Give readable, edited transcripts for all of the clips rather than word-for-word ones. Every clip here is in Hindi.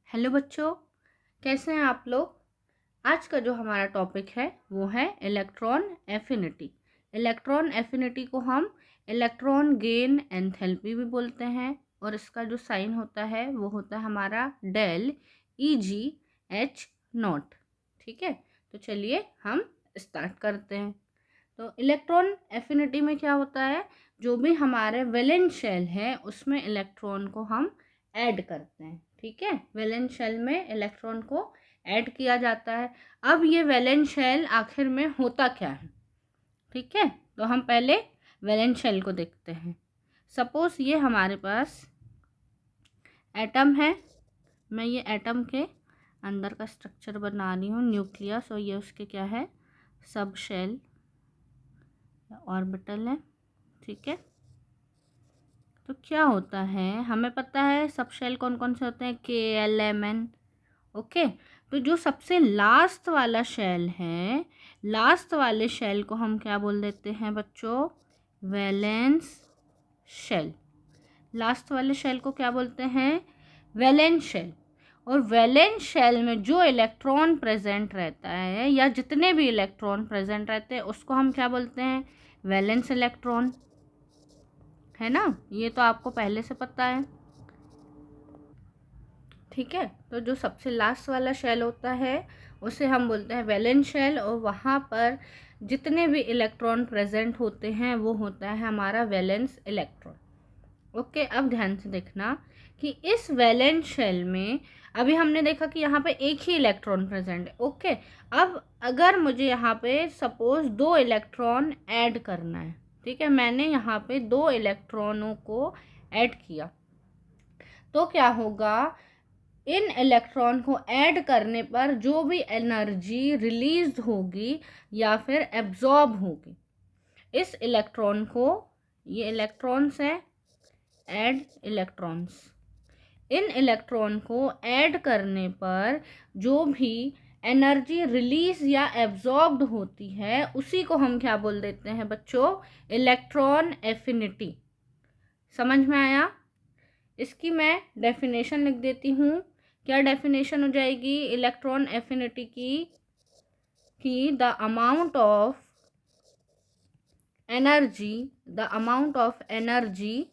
हेलो बच्चों, कैसे हैं आप लोग। आज का जो हमारा टॉपिक है वो है इलेक्ट्रॉन एफिनिटी। इलेक्ट्रॉन एफिनिटी को हम इलेक्ट्रॉन गेन एंथैल्पी भी बोलते हैं और इसका जो साइन होता है वो होता है हमारा डेल EgH0। ठीक है, तो चलिए हम स्टार्ट करते हैं। तो इलेक्ट्रॉन एफिनिटी में क्या होता है, जो भी हमारे वैलेंस शेल है उसमें इलेक्ट्रॉन को हम ऐड करते हैं। ठीक है, वैलेंस शेल में इलेक्ट्रॉन को ऐड किया जाता है। अब ये वैलेंस शेल आखिर में होता क्या है, ठीक है, तो हम पहले वैलेंस शेल को देखते हैं। सपोज ये हमारे पास एटम है। मैं ये एटम के अंदर का स्ट्रक्चर बना रही हूँ, न्यूक्लियस, और ये उसके क्या है, सब शेल ऑर्बिटल है। ठीक है, तो क्या होता है, हमें पता है सब शेल कौन कौन से होते हैं, KLMN। ओके, तो जो सबसे लास्ट वाला शेल है, लास्ट वाले शेल को हम क्या बोल देते हैं बच्चों, वैलेंस शेल। लास्ट वाले शेल को क्या बोलते हैं, वैलेंस शेल। और वैलेंस शेल में जो इलेक्ट्रॉन प्रेजेंट रहता है या जितने भी इलेक्ट्रॉन प्रेजेंट रहते हैं उसको हम क्या बोलते हैं, वैलेंस इलेक्ट्रॉन, है ना। ये तो आपको पहले से पता है। ठीक है, तो जो सबसे लास्ट वाला शेल होता है उसे हम बोलते हैं वैलेंस शेल, और वहाँ पर जितने भी इलेक्ट्रॉन प्रेजेंट होते हैं वो होता है हमारा वैलेंस इलेक्ट्रॉन। ओके, अब ध्यान से देखना कि इस वैलेंस शेल में अभी हमने देखा कि यहाँ पे एक ही इलेक्ट्रॉन प्रेजेंट है। ओके, अब अगर मुझे यहाँ पे सपोज 2 इलेक्ट्रॉन ऐड करना है, ठीक है, मैंने यहाँ पे 2 इलेक्ट्रॉनों को ऐड किया, तो क्या होगा, इन इलेक्ट्रॉन को ऐड करने पर जो भी एनर्जी रिलीज होगी या फिर एब्जॉर्ब होगी, इस इलेक्ट्रॉन को, ये इलेक्ट्रॉन्स है, ऐड इलेक्ट्रॉन्स, इन इलेक्ट्रॉन को ऐड करने पर जो भी एनर्जी रिलीज या एब्जॉर्ब्ड होती है उसी को हम क्या बोल देते हैं बच्चों, इलेक्ट्रॉन एफिनिटी। समझ में आया। इसकी मैं डेफिनेशन लिख देती हूँ। क्या डेफिनेशन हो जाएगी इलेक्ट्रॉन एफिनिटी की, the amount of energy, the amount of energy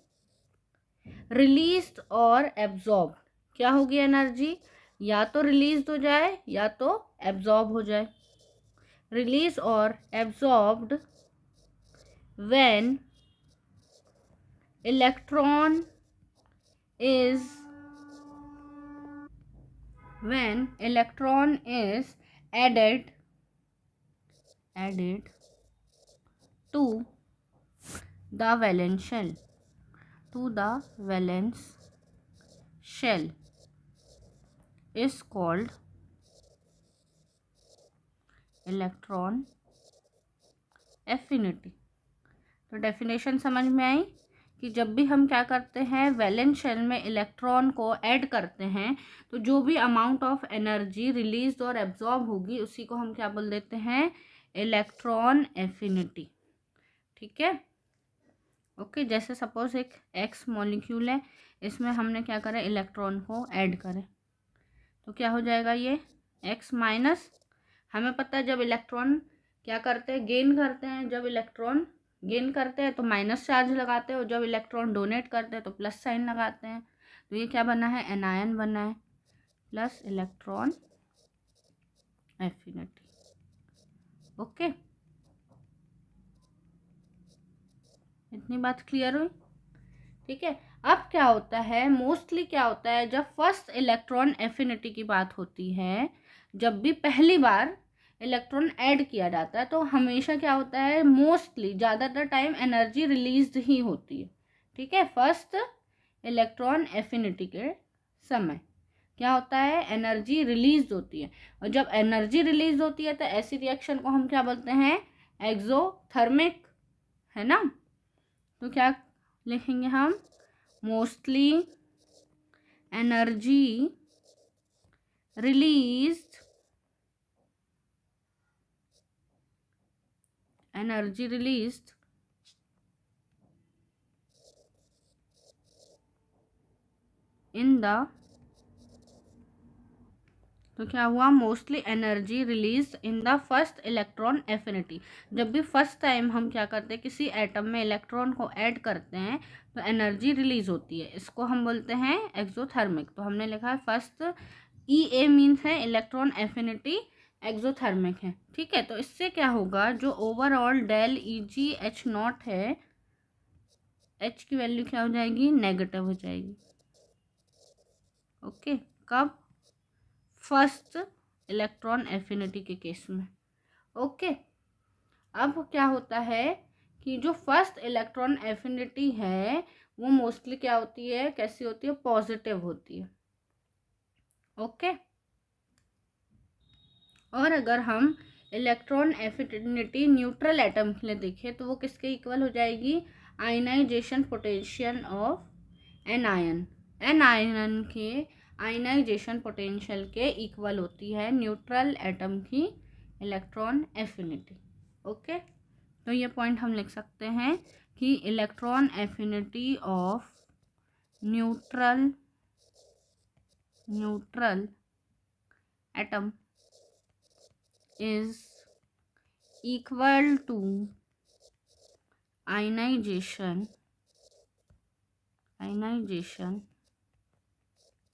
released और एब्जॉर्ब। क्या होगी एनर्जी, या तो रिलीज हो जाए या तो एब्जॉर्ब हो जाए। रिलीज और absorbed when electron is, when electron is added to the valence shell, to the valence shell is called electron affinity। तो डेफिनेशन समझ में आई कि जब भी हम क्या करते हैं, वैलेंस शेल में इलेक्ट्रॉन को ऐड करते हैं तो जो भी अमाउंट ऑफ एनर्जी रिलीज और एब्जॉर्ब होगी उसी को हम क्या बोल देते हैं, इलेक्ट्रॉन एफिनिटी। ठीक है, ओके, जैसे सपोज एक एक्स मॉलिक्यूल है, इसमें हमने क्या करें, इलेक्ट्रॉन को ऐड करें, तो क्या हो जाएगा, ये एक्स माइनस, हमें पता है जब इलेक्ट्रॉन क्या करते हैं, गेन करते हैं, जब इलेक्ट्रॉन गेन करते हैं तो माइनस चार्ज लगाते हैं और जब इलेक्ट्रॉन डोनेट करते हैं तो प्लस साइन लगाते हैं। तो ये क्या बना है, एनायन बना है, प्लस इलेक्ट्रॉन एफिनिटी। ओके, इतनी बात क्लियर हुई। ठीक है, अब क्या होता है, मोस्टली क्या होता है, जब फर्स्ट इलेक्ट्रॉन एफिनिटी की बात होती है, जब भी पहली बार इलेक्ट्रॉन ऐड किया जाता है तो हमेशा क्या होता है, मोस्टली ज़्यादातर टाइम एनर्जी रिलीज ही होती है। ठीक है, फर्स्ट इलेक्ट्रॉन एफिनिटी के समय क्या होता है, एनर्जी रिलीज होती है, और जब एनर्जी रिलीज होती है तो ऐसी रिएक्शन को हम क्या बोलते हैं, एक्सोथर्मिक, है ना। तो क्या लिखेंगे हम, mostly energy released, energy released in the तो क्या हुआ, mostly energy release in the first electron affinity. जब भी फर्स्ट टाइम हम क्या करते हैं, किसी एटम में इलेक्ट्रॉन को ऐड करते हैं तो एनर्जी रिलीज होती है, इसको हम बोलते हैं एक्सोथर्मिक। तो हमने लिखा है फर्स्ट, ई ए मीन्स है इलेक्ट्रॉन एफिनिटी, एक्सोथर्मिक है। ठीक है, तो इससे क्या होगा, जो overall del E G H naught है, एच की वैल्यू क्या हो जाएगी, नेगेटिव हो जाएगी। ओके, कब, फर्स्ट इलेक्ट्रॉन एफिनिटी के केस में। ओके, अब क्या होता है कि जो फर्स्ट इलेक्ट्रॉन एफिनिटी है वो मोस्टली क्या होती है, कैसी होती है, पॉजिटिव होती है। ओके, और अगर हम इलेक्ट्रॉन एफिनिटी न्यूट्रल एटम के लिए देखें तो वो किसके इक्वल हो जाएगी, ionization potential of an ion. An ion के आयनाइजेशन पोटेंशियल के इक्वल होती है न्यूट्रल एटम की इलेक्ट्रॉन एफिनिटी। ओके, तो ये पॉइंट हम लिख सकते हैं कि electron affinity of neutral atom is equal to ionization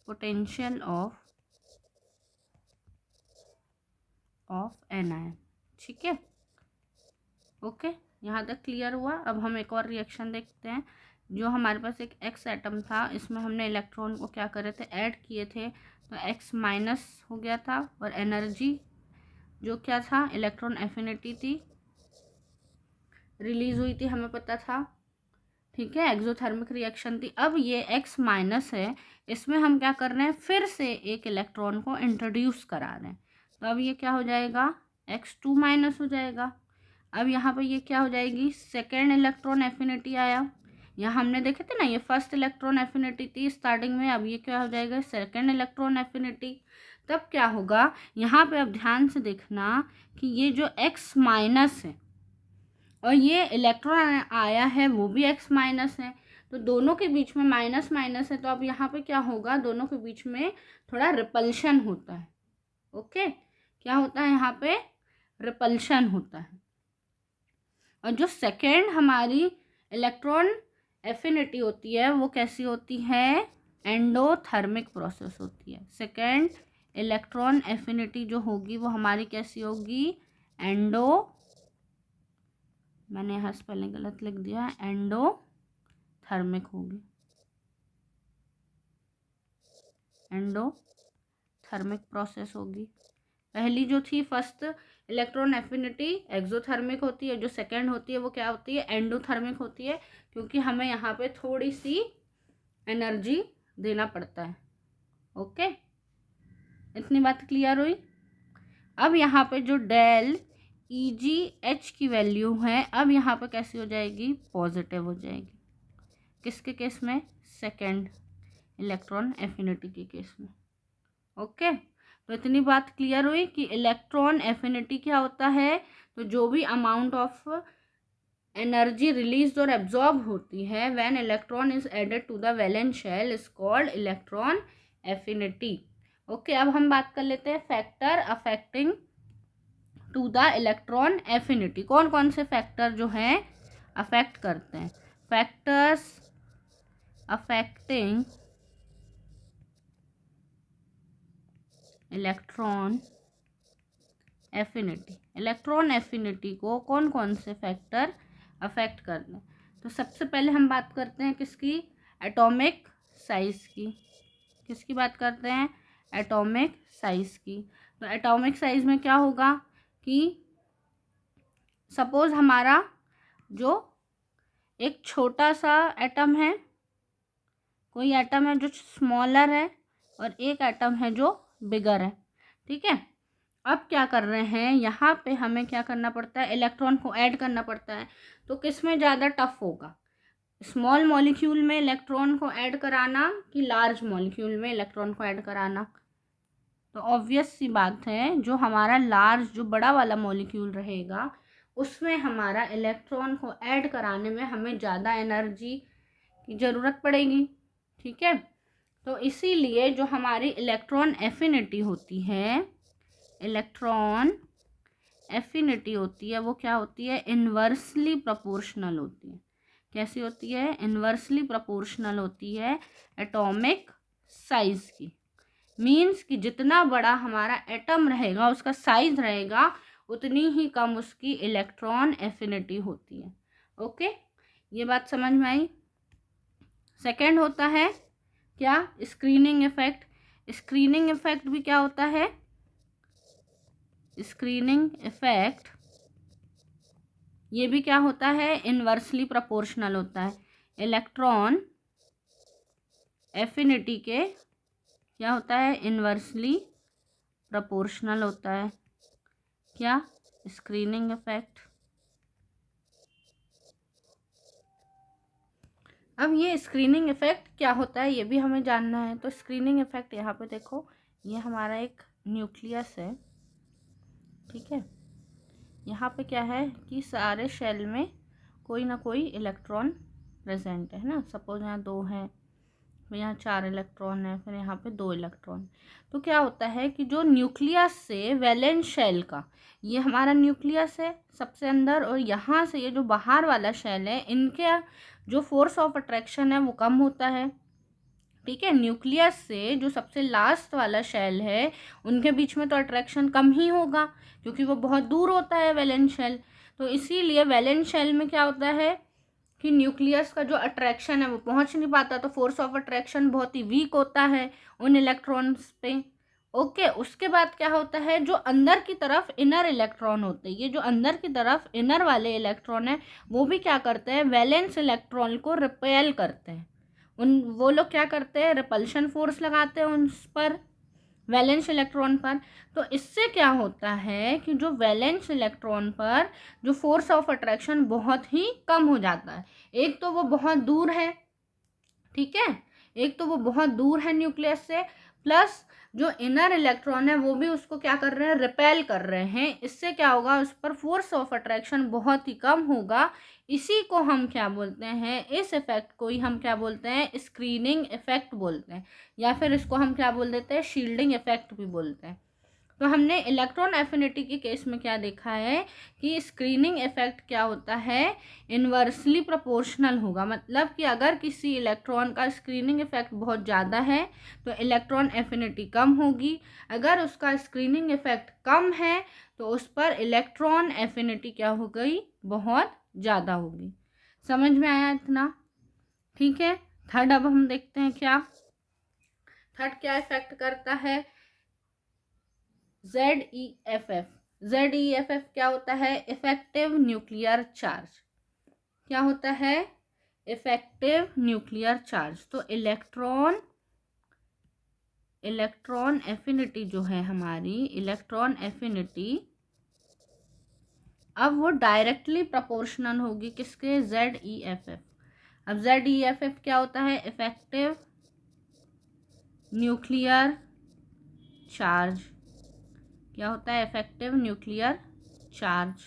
potential of anion। ठीक है, ओके, यहाँ तक क्लियर हुआ। अब हम एक और रिएक्शन देखते हैं। जो हमारे पास एक एक्स एटम था, इसमें हमने इलेक्ट्रॉन को क्या करे थे, ऐड किए थे, तो एक्स माइनस हो गया था और एनर्जी जो क्या था, इलेक्ट्रॉन एफिनिटी थी, रिलीज हुई थी, हमें पता था। ठीक है, एक्सोथर्मिक रिएक्शन थी। अब ये एक्स माइनस है, इसमें हम क्या कर रहे हैं, फिर से एक इलेक्ट्रॉन को इंट्रोड्यूस करा रहे हैं, तो अब ये क्या हो जाएगा, एक्स टू माइनस हो जाएगा। अब यहाँ पर ये क्या हो जाएगी, सेकेंड इलेक्ट्रॉन एफिनिटी आया। यहाँ हमने देखे थे ना, ये फर्स्ट इलेक्ट्रॉन एफिनिटी थी स्टार्टिंग में, अब ये क्या हो जाएगा, सेकेंड इलेक्ट्रॉन एफिनिटी। तब क्या होगा, यहाँ पे अब ध्यान से देखना कि ये जो एक्स माइनस है और ये इलेक्ट्रॉन आया है वो भी एक्स माइनस है, तो दोनों के बीच में माइनस माइनस है, तो अब यहाँ पे क्या होगा, दोनों के बीच में थोड़ा रिपल्शन होता है। ओके, क्या होता है, यहाँ पे रिपल्शन होता है। और जो सेकेंड हमारी इलेक्ट्रॉन एफिनिटी होती है वो कैसी होती है, एंडोथर्मिक प्रोसेस होती है। सेकेंड इलेक्ट्रॉन एफिनिटी जो होगी वो हमारी कैसी होगी, मैंने यहाँ स्पेलिंग गलत लिख दिया, एंडोथर्मिक होगी, एंडोथर्मिक प्रोसेस होगी। पहली जो थी फर्स्ट इलेक्ट्रॉन एफिनिटी एक्सोथर्मिक होती है, जो सेकंड होती है वो क्या होती है, एंडोथर्मिक होती है, क्योंकि हमें यहाँ पे थोड़ी सी एनर्जी देना पड़ता है। ओके, इतनी बात क्लियर हुई। अब यहाँ पे जो डेल ई जी एच की वैल्यू है, अब यहाँ पे कैसी हो जाएगी, पॉजिटिव हो जाएगी। किसके केस में, सेकेंड इलेक्ट्रॉन एफिनिटी के केस में। ओके, तो इतनी बात क्लियर हुई कि इलेक्ट्रॉन एफिनिटी क्या होता है, तो जो भी अमाउंट ऑफ एनर्जी रिलीज और एब्जॉर्ब होती है when electron is added to the valence shell is called electron affinity. Okay, अब हम बात कर लेते हैं factor affecting to the electron affinity. कौन कौन से फैक्टर जो हैं अफेक्ट करते हैं, factors affecting electron affinity. Electron affinity को कौन कौन से फैक्टर अफेक्ट करते हैं, तो सबसे पहले हम बात करते हैं किसकी, एटॉमिक साइज की। किसकी बात करते हैं, एटॉमिक साइज की। तो एटॉमिक साइज में क्या होगा कि सपोज हमारा जो एक छोटा सा एटम है, कोई एटम है जो स्मॉलर है और एक एटम है जो बिगर है। ठीक है, अब क्या कर रहे हैं, यहाँ पे हमें क्या करना पड़ता है, इलेक्ट्रॉन को ऐड करना पड़ता है। तो किस में ज़्यादा टफ होगा, स्मॉल मॉलिक्यूल में इलेक्ट्रॉन को ऐड कराना कि लार्ज मॉलिक्यूल में इलेक्ट्रॉन को ऐड कराना। तो ऑब्वियस सी बात है, जो हमारा लार्ज जो बड़ा वाला मॉलिक्यूल रहेगा उसमें हमारा इलेक्ट्रॉन को ऐड कराने में हमें ज़्यादा एनर्जी की ज़रूरत पड़ेगी। ठीक है, तो इसीलिए जो हमारी इलेक्ट्रॉन एफिनिटी होती है, इलेक्ट्रॉन एफिनिटी होती है, वो क्या होती है, इन्वर्सली प्रोपोर्शनल होती है। कैसी होती है, इन्वर्सली प्रोपोर्शनल होती है एटॉमिक साइज की। मीन्स कि जितना बड़ा हमारा एटम रहेगा, उसका साइज रहेगा, उतनी ही कम उसकी इलेक्ट्रॉन एफिनिटी होती है। ओके, ये बात समझ में आई। सेकेंड होता है क्या, स्क्रीनिंग इफेक्ट। स्क्रीनिंग इफेक्ट भी क्या होता है, स्क्रीनिंग इफेक्ट ये भी क्या होता है, इन्वर्सली प्रोपोर्शनल होता है इलेक्ट्रॉन एफिनिटी के, क्या होता है, इन्वर्सली प्रोपोर्शनल होता है क्या, स्क्रीनिंग इफेक्ट। अब ये स्क्रीनिंग इफेक्ट क्या होता है ये भी हमें जानना है। तो स्क्रीनिंग इफेक्ट यहाँ पे देखो, ये हमारा एक न्यूक्लियस है, ठीक है। यहाँ पे क्या है कि सारे शेल में कोई ना कोई इलेक्ट्रॉन प्रेजेंट है ना। सपोज यहाँ 2 है, फिर यहाँ 4 इलेक्ट्रॉन है, फिर यहाँ पे 2 इलेक्ट्रॉन। तो क्या होता है कि जो न्यूक्लियस से वैलेंस शेल का, ये हमारा न्यूक्लियस है सबसे अंदर, और यहाँ से ये जो बाहर वाला शेल है, इनके जो फोर्स ऑफ अट्रैक्शन है वो कम होता है, ठीक है। न्यूक्लियस से जो सबसे लास्ट वाला शेल है, उनके बीच में तो अट्रैक्शन कम ही होगा, क्योंकि वो बहुत दूर होता है वैलेंस शेल। तो इसीलिए वैलेंस शेल में क्या होता है कि न्यूक्लियस का जो अट्रैक्शन है वो पहुंच नहीं पाता, तो फोर्स ऑफ अट्रैक्शन बहुत ही वीक होता है उन इलेक्ट्रॉन्स पे। ओके, उसके बाद क्या होता है, जो अंदर की तरफ इनर इलेक्ट्रॉन होते हैं, ये जो अंदर की तरफ इनर वाले इलेक्ट्रॉन है, वो भी क्या करते हैं, वैलेंस इलेक्ट्रॉन को रिपेल करते हैं। वो लोग क्या करते हैं, रिपल्शन फोर्स लगाते हैं उन पर, वैलेंस इलेक्ट्रॉन पर। तो इससे क्या होता है कि जो वैलेंस इलेक्ट्रॉन पर जो फोर्स ऑफ अट्रैक्शन बहुत ही कम हो जाता है। एक तो वो बहुत दूर है, ठीक है, एक तो वो बहुत दूर है न्यूक्लियस से, प्लस जो इनर इलेक्ट्रॉन है वो भी उसको क्या कर रहे हैं, रिपेल कर रहे हैं। इससे क्या होगा, उस पर फोर्स ऑफ अट्रैक्शन बहुत ही कम होगा। इसी को हम क्या बोलते हैं, इस इफेक्ट को ही हम क्या बोलते हैं, स्क्रीनिंग इफेक्ट बोलते हैं, या फिर इसको हम क्या बोल देते हैं, शील्डिंग इफेक्ट भी बोलते हैं। तो हमने इलेक्ट्रॉन एफिनिटी के केस में क्या देखा है कि स्क्रीनिंग इफेक्ट क्या होता है, इन्वर्सली प्रोपोर्शनल होगा। मतलब कि अगर किसी इलेक्ट्रॉन का स्क्रीनिंग इफेक्ट बहुत ज़्यादा है तो इलेक्ट्रॉन एफिनिटी कम होगी, अगर उसका स्क्रीनिंग इफेक्ट कम है तो उस पर इलेक्ट्रॉन एफिनिटी क्या हो गई, बहुत ज़्यादा होगी। समझ में आया इतना, ठीक है। थर्ड अब हम देखते हैं क्या, थर्ड क्या इफेक्ट करता है, ZEFF। ZEFF क्या होता है, इफेक्टिव न्यूक्लियर चार्ज। क्या होता है, इफेक्टिव न्यूक्लियर चार्ज। तो इलेक्ट्रॉन एफिनिटी जो है हमारी, इलेक्ट्रॉन एफिनिटी अब वो डायरेक्टली प्रोपोर्शनल होगी किसके, ZEFF। अब ZEFF क्या होता है, इफेक्टिव न्यूक्लियर चार्ज। क्या होता है, इफेक्टिव न्यूक्लियर चार्ज।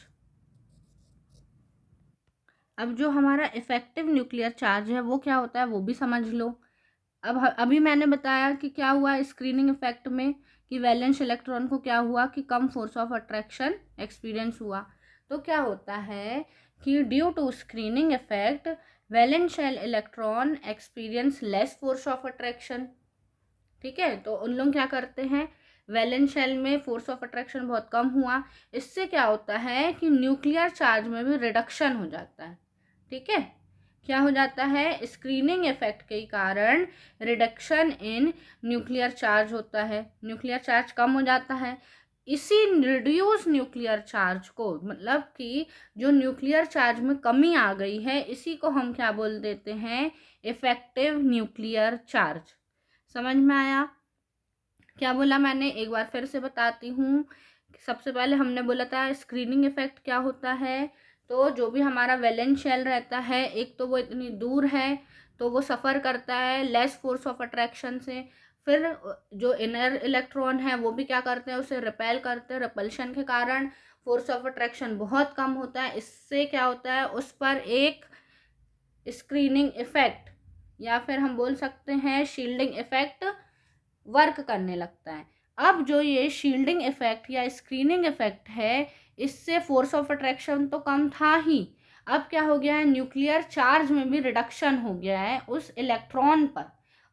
अब जो हमारा इफेक्टिव न्यूक्लियर चार्ज है वो क्या होता है वो भी समझ लो। अब अभी मैंने बताया कि क्या हुआ स्क्रीनिंग इफेक्ट में, कि वैलेंस इलेक्ट्रॉन को क्या हुआ कि कम फोर्स ऑफ अट्रैक्शन एक्सपीरियंस हुआ। तो क्या होता है कि due to screening effect valence shell electron experience less force of attraction, ठीक है। तो उन लोग क्या करते हैं, वैलेंस शेल में फोर्स ऑफ अट्रैक्शन बहुत कम हुआ, इससे क्या होता है कि न्यूक्लियर चार्ज में भी रिडक्शन हो जाता है, ठीक है। क्या हो जाता है, स्क्रीनिंग इफेक्ट के कारण रिडक्शन इन न्यूक्लियर चार्ज होता है, न्यूक्लियर चार्ज कम हो जाता है। इसी रिड्यूस न्यूक्लियर चार्ज को, मतलब कि जो न्यूक्लियर चार्ज में कमी आ गई है, इसी को हम क्या बोल देते हैं, इफेक्टिव न्यूक्लियर चार्ज। समझ में आया, क्या बोला मैंने, एक बार फिर से बताती हूँ। सबसे पहले हमने बोला था स्क्रीनिंग इफेक्ट क्या होता है, तो जो भी हमारा वैलेंस शेल रहता है, एक तो वो इतनी दूर है तो वो सफ़र करता है लेस फोर्स ऑफ अट्रैक्शन से। फिर जो इनर इलेक्ट्रॉन है वो भी क्या करते हैं, उसे रिपेल करते हैं, रिपल्शन के कारण फोर्स ऑफ अट्रैक्शन बहुत कम होता है। इससे क्या होता है, उस पर एक स्क्रीनिंग इफेक्ट या फिर हम बोल सकते हैं शील्डिंग इफेक्ट वर्क करने लगता है। अब जो ये शील्डिंग इफेक्ट या स्क्रीनिंग इफेक्ट है, इससे फोर्स ऑफ अट्रैक्शन तो कम था ही, अब क्या हो गया है, न्यूक्लियर चार्ज में भी रिडक्शन हो गया है उस इलेक्ट्रॉन पर।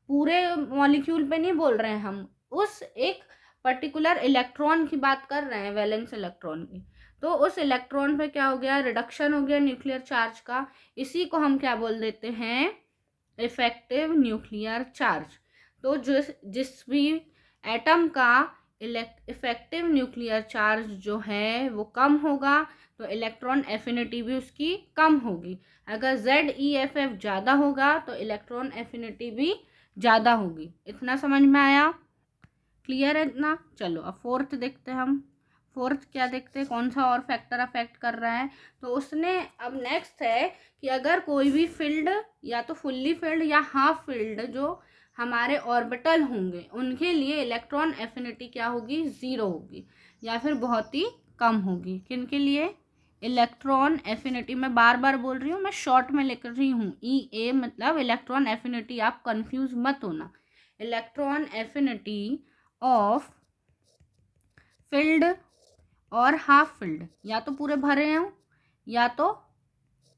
पूरे मॉलिक्यूल पे नहीं बोल रहे हैं हम, उस एक पर्टिकुलर इलेक्ट्रॉन की बात कर रहे हैं, वैलेंस इलेक्ट्रॉन की। तो उस इलेक्ट्रॉन पे क्या हो गया, रिडक्शन हो गया न्यूक्लियर चार्ज का। इसी को हम क्या बोल देते हैं, इफेक्टिव न्यूक्लियर चार्ज। तो जिस भी एटम का इफेक्टिव न्यूक्लियर चार्ज जो है वो कम होगा, तो इलेक्ट्रॉन एफिनिटी भी उसकी कम होगी। अगर ZeFF ज़्यादा होगा तो इलेक्ट्रॉन एफिनिटी भी ज़्यादा होगी। इतना समझ में आया, क्लियर है इतना? चलो अब फोर्थ देखते हैं हम। फोर्थ क्या देखते हैं, कौन सा और फैक्टर अफेक्ट कर रहा है। तो उसने अब नेक्स्ट है कि अगर कोई भी फील्ड या तो फुल्ली फील्ड या हाफ फील्ड जो हमारे ऑर्बिटल होंगे, उनके लिए इलेक्ट्रॉन एफिनिटी क्या होगी, ज़ीरो होगी या फिर बहुत ही कम होगी। किन के लिए, इलेक्ट्रॉन एफिनिटी, मैं बार बार बोल रही हूँ, मैं शॉर्ट में लिख रही हूँ, EA मतलब इलेक्ट्रॉन एफिनिटी, आप कंफ्यूज मत होना। इलेक्ट्रॉन एफिनिटी ऑफ फील्ड और हाफ फील्ड, या तो पूरे भरे हों या तो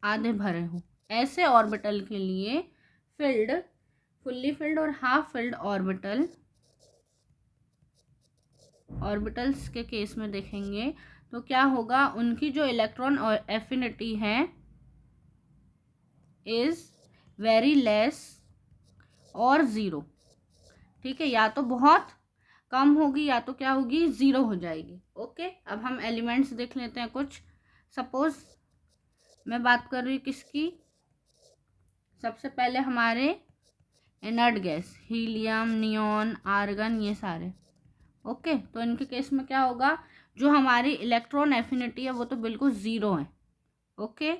आधे भरे हों, ऐसे ऑर्बिटल के लिए फील्ड, फुल्ली फील्ड और हाफ फील्ड ऑर्बिटल्स के केस में देखेंगे तो क्या होगा, उनकी जो इलेक्ट्रॉन एफिनिटी है इज वेरी लेस और ज़ीरो। ठीक है, या तो बहुत कम होगी या तो क्या होगी, ज़ीरो हो जाएगी। ओके, अब हम एलिमेंट्स देख लेते हैं कुछ। सपोज मैं बात कर रही हूँ किसकी, सबसे पहले हमारे inert gas, helium, neon, argon, ये सारे। ओके, तो इनके केस में क्या होगा, जो हमारी इलेक्ट्रॉन एफिनिटी है वो तो बिल्कुल ज़ीरो है। ओके,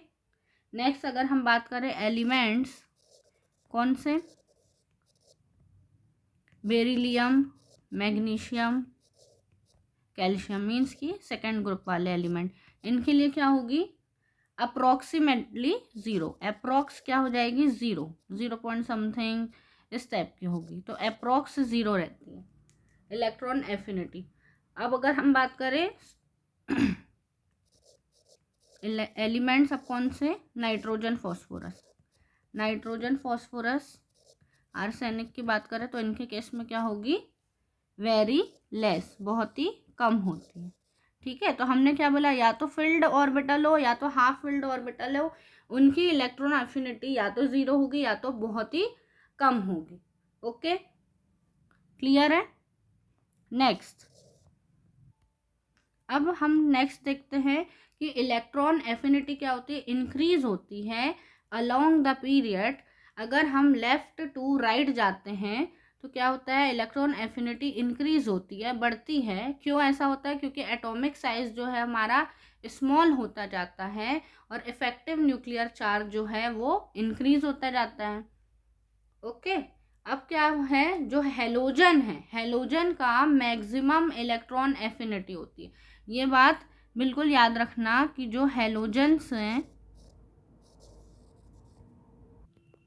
नेक्स्ट अगर हम बात करें एलिमेंट्स, कौन से, बेरिलियम, मैग्नीशियम, कैल्शियम, मीन्स की सेकेंड ग्रुप वाले एलिमेंट, इनके लिए क्या होगी, अप्रोक्सीमेटली ज़ीरो। अप्रोक्स क्या हो जाएगी, ज़ीरो, 0 पॉइंट समथिंग इस टाइप की होगी। तो अप्रोक्स ज़ीरो रहती है इलेक्ट्रॉन एफिनिटी। अब अगर हम बात करें एलिमेंट्स, अब कौन से, nitrogen phosphorus, nitrogen phosphorus, arsenic की बात करें तो इनके केस में क्या होगी, वेरी लेस, बहुत ही कम होती है। ठीक है, तो हमने क्या बोला, या तो फील्ड ऑर्बिटल हो या तो हाफ फील्ड ऑर्बिटल हो, उनकी इलेक्ट्रॉन एफिनिटी या तो ज़ीरो होगी या तो बहुत ही कम होगी। ओके, क्लियर है? नेक्स्ट, अब हम नेक्स्ट देखते हैं कि इलेक्ट्रॉन एफिनिटी क्या होती है, इंक्रीज होती है अलोंग द पीरियड। अगर हम लेफ्ट टू राइट जाते हैं तो क्या होता है, इलेक्ट्रॉन एफिनिटी इंक्रीज होती है, बढ़ती है। क्यों ऐसा होता है, क्योंकि एटॉमिक साइज जो है हमारा स्मॉल होता जाता है और इफेक्टिव न्यूक्लियर चार्ज जो है वो इंक्रीज होता जाता है। ओके, अब क्या है, जो हेलोजन है, हेलोजन का मैक्सिमम इलेक्ट्रॉन एफिनिटी होती है। ये बात बिल्कुल याद रखना कि जो हेलोजन्स हैं,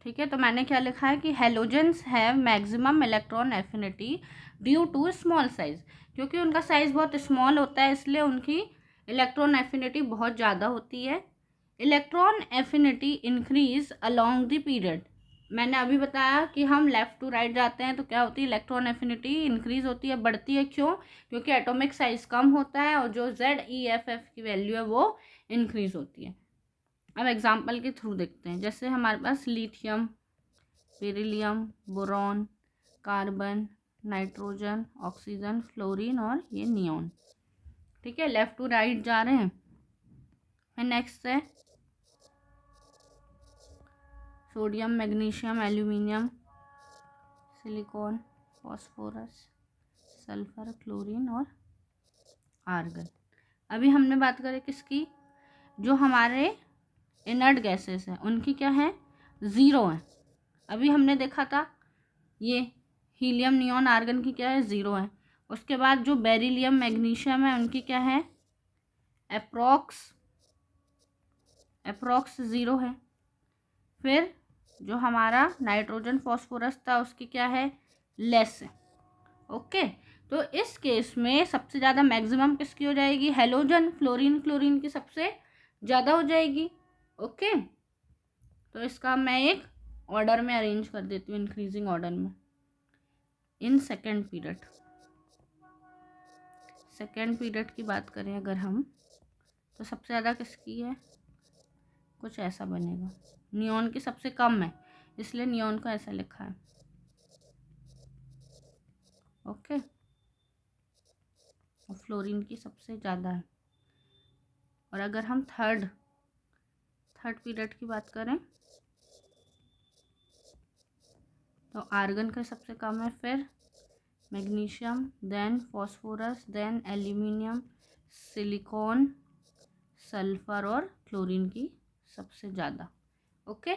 ठीक है, तो मैंने क्या लिखा है कि halogens have maximum electron affinity due to small size. क्योंकि उनका साइज बहुत स्मॉल होता है इसलिए उनकी इलेक्ट्रॉन एफिनिटी बहुत ज़्यादा होती है। Electron affinity increase along the period, मैंने अभी बताया कि हम लेफ़्ट टू राइट जाते हैं तो क्या होती है, इलेक्ट्रॉन एफिनिटी इंक्रीज होती है, बढ़ती है। क्यों, क्योंकि एटॉमिक साइज कम होता है और जो ZeFF की वैल्यू है वो इंक्रीज होती है। अब एग्जांपल के थ्रू देखते हैं, जैसे हमारे पास lithium, beryllium, boron, carbon, nitrogen, oxygen, fluorine और ये नियॉन। ठीक है, लेफ़्ट टू राइट जा रहे हैं। नेक्स्ट है sodium, magnesium, aluminium, silicon, phosphorus, sulphur, chlorine और आर्गन। अभी हमने बात करें किसकी, जो हमारे इनर्ट गैसेस हैं उनकी क्या है, ज़ीरो है। अभी हमने देखा था ये हीलियम, नियॉन, आर्गन की क्या है, ज़ीरो है। उसके बाद जो बेरिलियम, मैग्नीशियम है उनकी क्या है, अप्रॉक्स ज़ीरो है। फिर जो हमारा नाइट्रोजन फॉस्फोरस था उसकी क्या है, लेस है। ओके, तो इस केस में सबसे ज़्यादा मैक्सिमम किसकी हो जाएगी, हेलोजन, फ्लोरीन, क्लोरीन की सबसे ज़्यादा हो जाएगी। ओके, तो इसका मैं एक ऑर्डर में अरेंज कर देती हूँ, इंक्रीजिंग ऑर्डर में। इन सेकेंड पीरियड की बात करें अगर हम, तो सबसे ज़्यादा किसकी है, कुछ ऐसा बनेगा। नियॉन की सबसे कम है, इसलिए नियॉन को ऐसा लिखा है। ओके, और फ्लोरीन की सबसे ज़्यादा है। और अगर हम थर्ड पीरियड की बात करें तो आर्गन का सबसे कम है, फिर magnesium, then phosphorus, then aluminium, silicon, sulphur और क्लोरीन की सबसे ज़्यादा। ओके,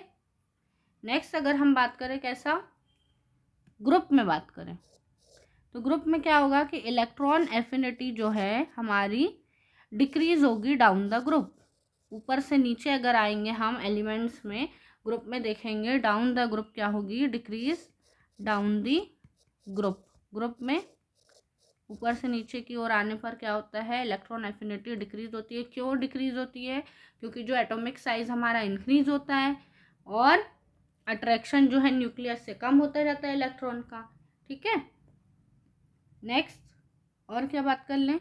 नेक्स्ट अगर हम बात करें कैसा, ग्रुप में बात करें, तो ग्रुप में क्या होगा कि इलेक्ट्रॉन एफिनिटी जो है हमारी डिक्रीज होगी डाउन द ग्रुप। ऊपर से नीचे अगर आएंगे हम एलिमेंट्स में, ग्रुप में देखेंगे डाउन द ग्रुप क्या होगी, डिक्रीज डाउन दी ग्रुप में ऊपर से नीचे की ओर आने पर क्या होता है, इलेक्ट्रॉन एफिनिटी डिक्रीज होती है। क्यों डिक्रीज होती है, क्योंकि जो एटॉमिक साइज हमारा इंक्रीज होता है और अट्रैक्शन जो है न्यूक्लियस से कम होता जाता है इलेक्ट्रॉन का। ठीक है, नेक्स्ट और क्या बात कर लें,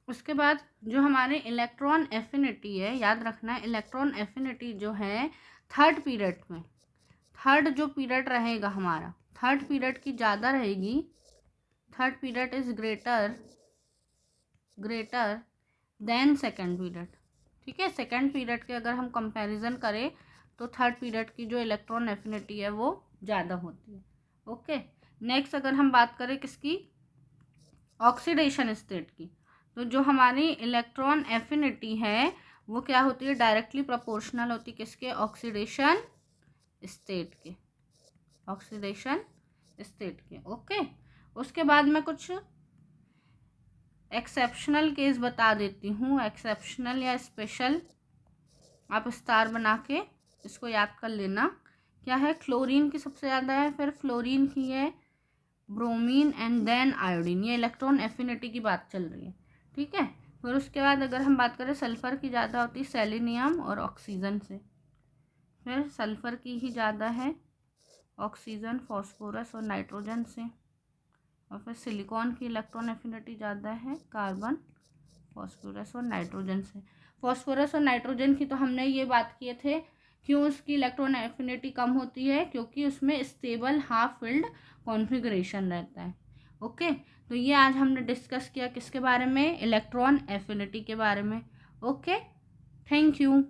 उसके बाद जो हमारे इलेक्ट्रॉन एफिनिटी है, याद रखना है इलेक्ट्रॉन एफिनिटी जो है थर्ड पीरियड में, थर्ड जो पीरियड रहेगा हमारा, थर्ड पीरियड की ज़्यादा रहेगी। Third period is greater than second period. ठीक है, सेकेंड पीरियड के अगर हम कंपैरिजन करें तो थर्ड पीरियड की जो इलेक्ट्रॉन एफिनिटी है वो ज़्यादा होती है। ओके, नेक्स्ट अगर हम बात करें किसकी, ऑक्सीडेशन स्टेट की, तो जो हमारी इलेक्ट्रॉन एफिनिटी है वो क्या होती है, डायरेक्टली प्रोपोर्शनल होती है किसके, ऑक्सीडेशन स्टेट के, ऑक्सीडेशन स्टेट के। ओके, उसके बाद मैं कुछ एक्सेप्शनल केस बता देती हूँ, एक्सेप्शनल या स्पेशल, आप स्टार बना के इसको याद कर लेना। क्या है, क्लोरीन की सबसे ज़्यादा है, फिर फ्लोरीन की है, ब्रोमीन एंड देन आयोडीन। ये इलेक्ट्रॉन एफिनिटी की बात चल रही है। ठीक है, फिर उसके बाद अगर हम बात करें सल्फ़र की ज़्यादा होती है सेलेनियम और ऑक्सीजन से, फिर सल्फ़र की ही ज़्यादा है ऑक्सीजन, फॉस्फोरस और नाइट्रोजन से, और फिर सिलिकॉन की इलेक्ट्रॉन एफिनिटी ज़्यादा है कार्बन, फॉस्फोरस और नाइट्रोजन से। फॉस्फोरस और नाइट्रोजन की तो हमने ये बात किए थे, क्यों उसकी इलेक्ट्रॉन एफिनिटी कम होती है, क्योंकि उसमें स्टेबल हाफ फिल्ड कॉन्फ़िगरेशन रहता है। ओके, तो ये आज हमने डिस्कस किया किसके बारे में, इलेक्ट्रॉन एफिनिटी के बारे में। Okay, thank you.